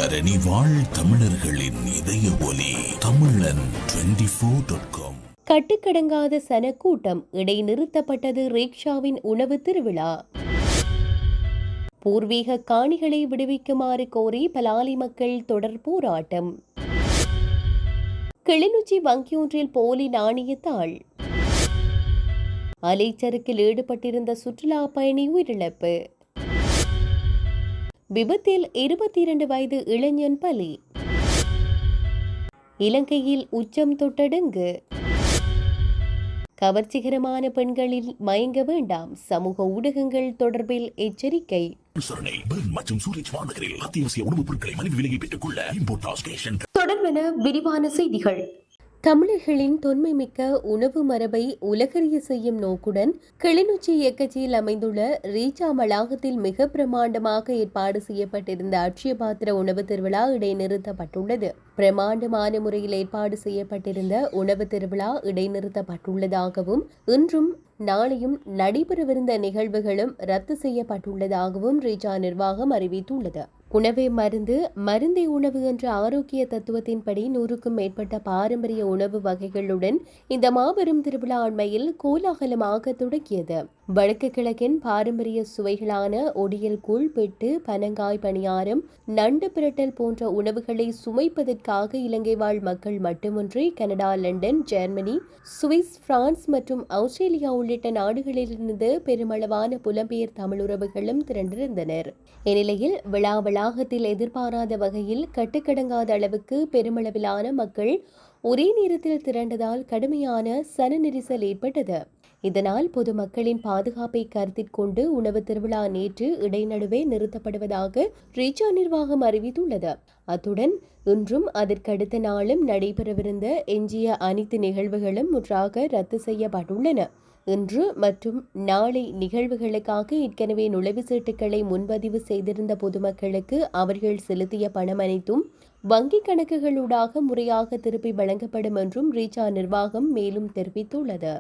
தரணி வாழ் தமிழர்களின் இதய ஒலி தமிழன் 24.com. கட்டுக்கடங்காத சனக்கூட்டம் இடைநிறுத்தப்பட்டது. ரிக்ஷாவின் உணவு திருவிழா. பூர்வீக காணிகளை விடுவிக்குமாறு கோரி பலாலி மக்கள் தொடர் போராட்டம். கிளிநொச்சி வங்கியொன்றில் போலி நாணயத்தாள். அலைச்சறுக்கில் ஈடுபட்டிருந்த சுற்றுலா பயணி உயிரிழப்பு. விபத்தில் 22 வயது இளைஞன் பலி. இலங்கையில் உச்சம் தொட்ட டெங்கு. கவர்ச்சிகரமான பெண்களில் மயங்க வேண்டாம், சமூக ஊடகங்கள் தொடர்பில் எச்சரிக்கை. தொடர்பென விரிவான செய்திகள். தமிழர்களின் தொன்மைமிக்க உணவு மரபை உலகறிய செய்யும் நோக்குடன் கிளிநொச்சி இயக்கச்சியில் அமைந்துள்ள ரீச்சா வளாகத்தில் மிக பிரமாண்டமாக ஏற்பாடு செய்யப்பட்டிருந்த அட்சய பாத்திர உணவு திருவிழா இடைநிறுத்தப்பட்டுள்ளது. பிரமாண்டமான முறையில் ஏற்பாடு செய்யப்பட்டிருந்த உணவு திருவிழா இடைநிறுத்தப்பட்டுள்ளதாகவும் இன்றும் நாளையும் நடைபெறவிருந்த நிகழ்வுகளும் ரத்து செய்யப்பட்டுள்ளதாகவும் ரீச்சா நிர்வாகம் அறிவித்துள்ளது. உணவே மருந்து, மருந்தே உணவு என்ற ஆரோக்கிய தத்துவத்தின்படி 100க்கும் மேற்பட்ட பாரம்பரிய உணவு வகைகளுடன் இந்த மாபெரும் திருவிழா அண்மையில் கோலாகலமாக தொடங்கியது. வடக்கு கிழக்கின் பாரம்பரிய சுவைகளான ஒடியல் கூழ், பெட்டு, பனங்காய் பணியாரம், நண்டு பிரட்டல் போன்ற உணவுகளை சுமைப்பதற்காக இலங்கை வாழ் மக்கள் மட்டுமின்றி Canada, London, Germany, Swiss, France மற்றும் ஆஸ்திரேலியா உள்ளிட்ட நாடுகளிலிருந்து பெருமளவான புலம்பெயர் தமிழுறவுகளும் திரண்டிருந்தனர். இந்நிலையில் விழா வளாகத்தில் எதிர்பாராத வகையில் கட்டுக்கடங்காத அளவுக்கு பெருமளவிலான மக்கள் ஒரே நேரத்தில் திரண்டதால் கடுமையான சன நெரிசல் ஏற்பட்டது. இதனால் பொதுமக்களின் பாதுகாப்பை கருத்தில் கொண்டு உணவு திருவிழா நேற்று இடைநடுவே நிறுத்தப்படுவதாக ரீச்சா நிர்வாகம் அறிவித்துள்ளது. அத்துடன் இன்றும் அதற்கடுத்த நாளும் நடைபெறவிருந்த எஞ்சிய அனைத்து நிகழ்வுகளும் முற்றாக ரத்து செய்யப்பட்டுள்ளன. இன்று மற்றும் நாளை நிகழ்வுகளுக்காக ஏற்கனவே நுழைவு சீட்டுகளை முன்பதிவு செய்திருந்த பொதுமக்களுக்கு அவர்கள் செலுத்திய பணம் அனைத்தும் வங்கிக் கணக்குகளூடாக முறையாக திருப்பி வழங்கப்படும் என்றும் ரீச்சா நிர்வாகம் மேலும் தெரிவித்துள்ளது.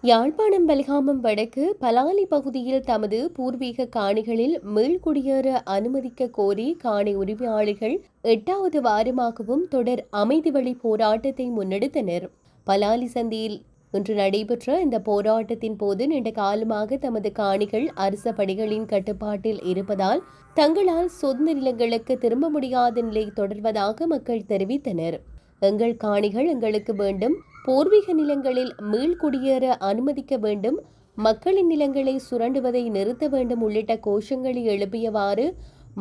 யாழ்ப்பாணம் வலிகாமம் வடக்கு பலாலி பகுதியில் தமது பூர்வீக காணிகளில் மீள்குடியேற அனுமதிக்க கோரி காணி உரிமையாளர்கள் 8வது வாரமாகவும் தொடர் அமைதி வழி போராட்டத்தை முன்னெடுத்தனர். பலாலி சந்தியில் இன்று நடைபெற்ற இந்த போராட்டத்தின் போது நீண்ட காலமாக தமது காணிகள் அரச படைகளின் கட்டுப்பாட்டில் இருப்பதால் தங்களால் சொந்த நிலங்களுக்கு திரும்ப முடியாத நிலை தொடர்வதாக மக்கள் தெரிவித்தனர். எங்கள் காணிகள் எங்களுக்கு வேண்டும், பூர்வீக நிலங்களில் மீள்குடியேற அனுமதிக்க வேண்டும், மக்களின் நிலங்களை சுரண்டுவதை நிறுத்த வேண்டும் உள்ளிட்ட கோஷங்களை எழுப்பியவாறு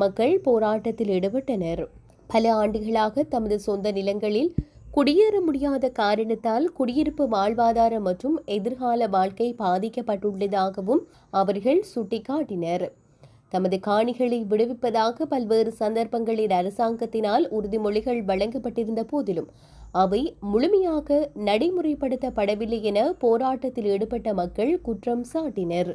மக்கள் போராட்டத்தில் ஈடுபட்டனர். பல ஆண்டுகளாக தமது சொந்த நிலங்களில் குடியேற முடியாத காரணத்தால் குடியிருப்பு வாழ்வாதாரம் மற்றும் எதிர்கால வாழ்க்கை பாதிக்கப்பட்டுள்ளதாகவும் அவர்கள் சுட்டிக்காட்டினர். தமது காணிகளை விடுவிப்பதாக பல்வேறு சந்தர்ப்பங்களில் அரசாங்கத்தினால் உறுதிமொழிகள் வழங்கப்பட்டிருந்த போதிலும் அவை முழுமையாக நடைமுறைப்படுத்தப்படவில்லை என போராட்டத்தில் ஈடுபட்ட மக்கள் குற்றம் சாட்டினர்.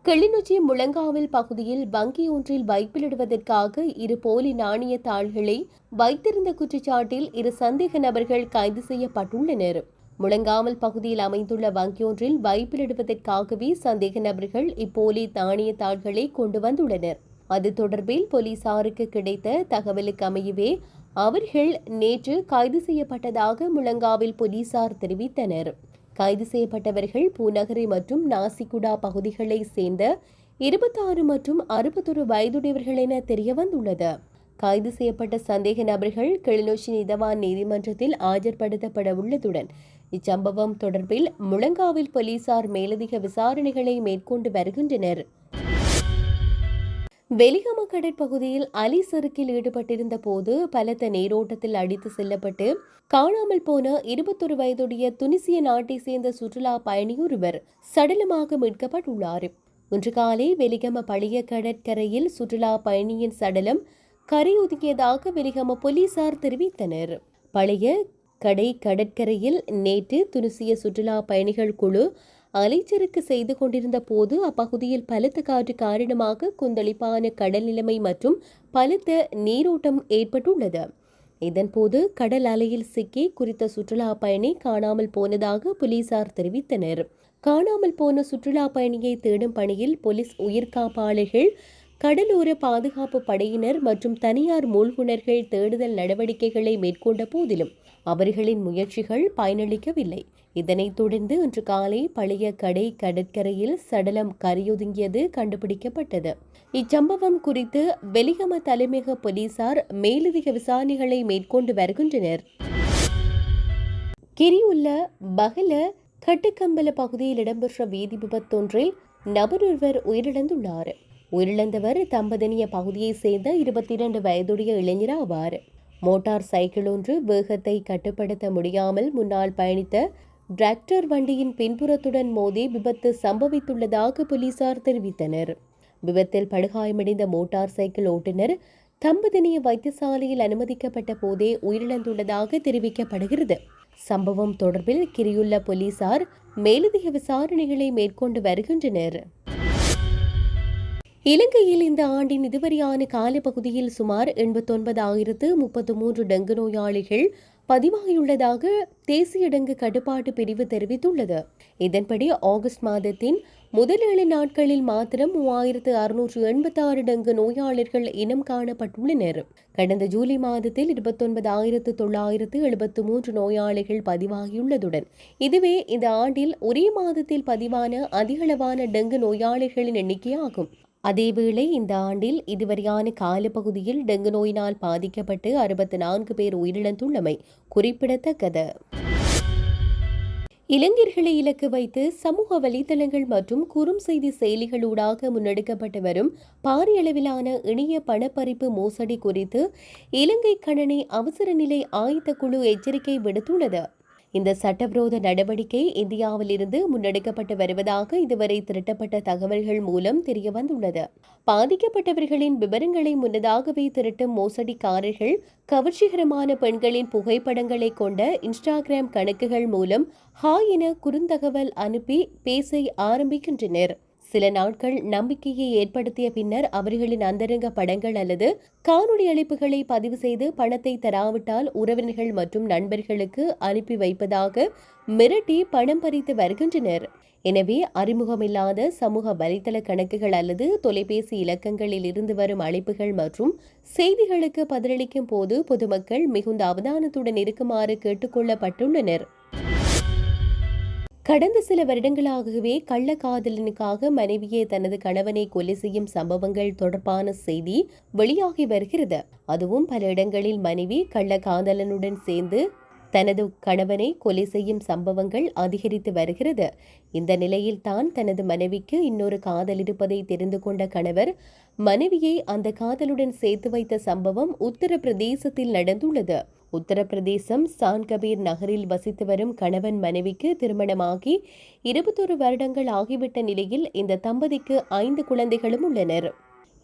கிளிநொச்சி முழங்காவில் பகுதியில் வங்கி ஒன்றில் வைப்பிலிடுவதற்காக 2 போலி நாணய தாள்களை வைத்திருந்த குற்றச்சாட்டில் 2 சந்தேக நபர்கள் கைது செய்யப்பட்டுள்ளனர். முழங்காமல் பகுதியில் அமைந்துள்ள வங்கியொன்றில் வைப்பிலிடுவதற்காகவே சந்தேக நபர்கள் இப்போலி நாணய தாள்களை கொண்டு வந்துள்ளனர். அது தொடர்பில் போலீசாருக்கு கிடைத்த தகவலுக்கு அமையவே அவர்கள் நேற்று கைது செய்யப்பட்டதாக முழங்காவில் போலீசார் தெரிவித்தனர். கைது செய்யப்பட்டவர்கள் பூநகரி மற்றும் நாசிகுடா பகுதிகளை சேர்ந்த 26 மற்றும் 61 வயதுடையவர்கள் என தெரியவந்துள்ளது. கைது செய்யப்பட்ட சந்தேக நபர்கள் கிளிநொச்சி நீதவான் நீதிமன்றத்தில் ஆஜர்படுத்தப்பட உள்ளதுடன் இச்சம்பவம் தொடர்பில் முழங்காவில் போலீசார் மேலதிக விசாரணைகளை மேற்கொண்டு வருகின்றனர். வெலிகம கடற்பகுதியில் அலை சறுக்கில் ஈடுபட்டிருந்த போது பலத்த நீரோட்டத்தில் அடித்து செல்லப்பட்டு காணாமல் போன 21 வயதுடைய துனிசிய நாட்டை சேர்ந்த சுற்றுலா பயணி ஒருவர் சடலமாக மீட்கப்பட்டுள்ளார். இன்று காலை வெலிகம பழைய கடற்கரையில் சுற்றுலா பயணியின் சடலம் கரையொதுங்கியதாக வெலிகம போலீசார் தெரிவித்தனர். பழைய கடற்கரையில் நேற்று துனிசிய சுற்றுலா பயணிகள் குழு அலைச்சறுக்கு செய்து கொண்டிருந்த போது அப்பகுதியில் பலத்த காற்று காரணமாக கொந்தளிப்பான கடல் நிலைமை மற்றும் பலத்த நீரோட்டம் ஏற்பட்டுள்ளது. இதன்போது கடல் அலையில் சிக்கி குறித்த சுற்றுலா பயணி காணாமல் போனதாக போலீசார் தெரிவித்தனர். காணாமல் போன சுற்றுலா பயணியை தேடும் பணியில் போலீஸ் உயிர்காப்பாளர்கள் கடலோர பாதுகாப்பு படையினர் மற்றும் தனியார் மூழ்குனர்கள் தேடுதல் நடவடிக்கைகளை மேற்கொண்ட போதிலும் அவர்களின் முயற்சிகள் பயனளிக்கவில்லை. இதனைத் தொடர்ந்து இன்று காலை பழைய கடை கடற்கரையில் சடலம் கரையொதுங்கியது கண்டுபிடிக்கப்பட்டது. இச்சம்பவம் குறித்து வெலிகம தலைமையக போலீசார் மேலதிக விசாரணைகளை மேற்கொண்டு வருகின்றனர். கிரியுள்ள பகல கட்டுக்கம்பல பகுதியில் இடம்பெற்ற வீதி விபத்தொன்றில் நபரொருவர் உயிரிழந்துள்ளார். உயிரிழந்தவர் தம்பதனிய பகுதியைச் சேர்ந்த 22 வயதுடைய இளைஞர் ஆவார். மோட்டார் சைக்கிள் ஒன்று வேகத்தை கட்டுப்படுத்த முடியாமல் முன்னால் பயணித்த டிராக்டர் வண்டியின் பின்புறத்துடன் மோதி விபத்து சம்பவித்துள்ளதாக போலீசார் தெரிவித்தனர். விபத்தில் படுகாயமடைந்த மோட்டார் சைக்கிள் ஓட்டுநர் தம்பதனிய வைத்தியசாலையில் அனுமதிக்கப்பட்ட போதே உயிரிழந்துள்ளதாக தெரிவிக்கப்படுகிறது. சம்பவம் தொடர்பில் கிரியுள்ள போலீசார் மேலதிக விசாரணைகளை மேற்கொண்டு வருகின்றனர். இலங்கையில் இந்த ஆண்டின் இதுவரையான காலப்பகுதியில் சுமார் 89,033 டெங்கு நோயாளிகள் பதிவாகியுள்ளதாக தேசிய டெங்கு கட்டுப்பாட்டு பிரிவு தெரிவித்துள்ளது. இதன்படி ஆகஸ்ட் மாதத்தின் முதல் 7 நாட்களில் மாத்திரம் 3,686 டெங்கு நோயாளர்கள் இனம் காணப்பட்டுள்ளனர். கடந்த ஜூலை மாதத்தில் 29,973 நோயாளிகள் பதிவாகியுள்ளதுடன் இதுவே இந்த ஆண்டில் ஒரே மாதத்தில் பதிவான அதிகளவான டெங்கு நோயாளிகளின் எண்ணிக்கையாகும். அதேவேளை இந்த ஆண்டில் இதுவரையான காலப்பகுதியில் டெங்கு நோயினால் பாதிக்கப்பட்டு 64 பேர் உயிரிழந்துள்ளமை குறிப்பிடத்தக்கது. இளைஞர்களை இலக்கு வைத்து சமூக வலைதளங்கள் மற்றும் குறுஞ்செய்தி செயலிகளூடாக முன்னெடுக்கப்பட்டு வரும் பாரிய அளவிலான இணைய பணப்பறிப்பு மோசடி குறித்து இலங்கை கணனி அவசர நிலை ஆயத்த குழு எச்சரிக்கை விடுத்துள்ளது. இந்த சட்டவிரோத நடவடிக்கை இந்தியாவிலிருந்து முன்னெடுக்கப்பட்டு வருவதாக இதுவரை திரட்டப்பட்ட தகவல்கள் மூலம் தெரியவந்துள்ளது. பாதிக்கப்பட்டவர்களின் விவரங்களை முன்னதாகவே திரட்டும் மோசடிக்காரர்கள் கவர்ச்சிகரமான பெண்களின் புகைப்படங்களை கொண்ட இன்ஸ்டாகிராம் கணக்குகள் மூலம் ஹாய் என குறுந்தகவல் அனுப்பி பேச ஆரம்பிக்கின்றனர். சில நாட்கள் நம்பிக்கையை ஏற்படுத்திய பின்னர் அவர்களின் அந்தரங்க படங்கள் அல்லது காணொலி அழைப்புகளை பதிவு செய்து பணத்தை தராவிட்டால் உறவினர்கள் மற்றும் நண்பர்களுக்கு அனுப்பி வைப்பதாக மிரட்டி பணம் பறித்து வருகின்றனர். எனவே அறிமுகமில்லாத சமூக வலைதள கணக்குகள் அல்லது தொலைபேசி இலக்கங்களில் இருந்து வரும் அழைப்புகள் மற்றும் செய்திகளுக்கு பதிலளிக்கும் போது பொதுமக்கள் மிகுந்த அவதானத்துடன் இருக்குமாறு கேட்டுக்கொள்ளப்பட்டுள்ளனர். கடந்த சில வருடங்களாகவே கள்ளக்காதலனுக்காக மனைவியே தனது கணவனை கொலை செய்யும் சம்பவங்கள் தொடர்பான செய்தி வெளியாகி வருகிறது. அதுவும் பல இடங்களில் மனைவி கள்ளக்காதலனுடன் சேர்ந்து தனது கணவனை கொலை செய்யும் சம்பவங்கள் அதிகரித்து வருகிறது. இந்த நிலையில் தான் தனது மனைவிக்கு இன்னொரு காதல் இருப்பதை தெரிந்து கொண்ட கணவர் மனைவியை அந்த காதலுடன் சேர்த்து வைத்த சம்பவம் உத்தரப்பிரதேசத்தில் நடந்துள்ளது. உத்தரப்பிரதேசம் சான்கபீர் நகரில் வசித்து வரும் கணவன் மனைவிக்கு திருமணமாகி 21 வருடங்கள் ஆகிவிட்ட நிலையில் இந்த தம்பதிக்கு 5 குழந்தைகளும் உள்ளனர்.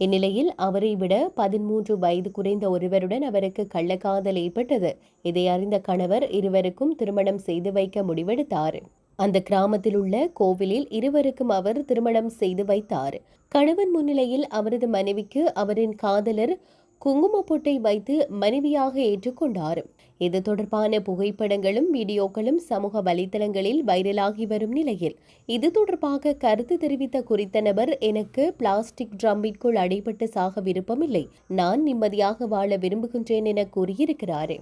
இந்நிலையில் அவரை விட 13 வயது குறைந்த ஒருவருடன் அவருக்கு கள்ளக்காதல் ஏற்பட்டது. இதை அறிந்த கணவர் இருவருக்கும் திருமணம் செய்து வைக்க முடிவெடுத்தார். அந்த கிராமத்தில் உள்ள கோவிலில் இருவருக்கும் அவர் திருமணம் செய்து வைத்தார். கணவன் முன்னிலையில் அவரது மனைவிக்கு அவரின் காதலர் குங்கும பொட்டை வைத்து மனைவியாக ஏற்றுக்கொண்டார். இது தொடர்பான புகைப்படங்களும் வீடியோக்களும் சமூக வலைதளங்களில் வைரலாகி வரும் நிலையில் இது தொடர்பாக கருத்து தெரிவித்த குறித்த நபர், எனக்கு பிளாஸ்டிக் ட்ரம்பிற்குள் அடைபட்டு சாக விருப்பமில்லை, நான் நிம்மதியாக வாழ விரும்புகின்றேன் என கூறியிருக்கிறார்.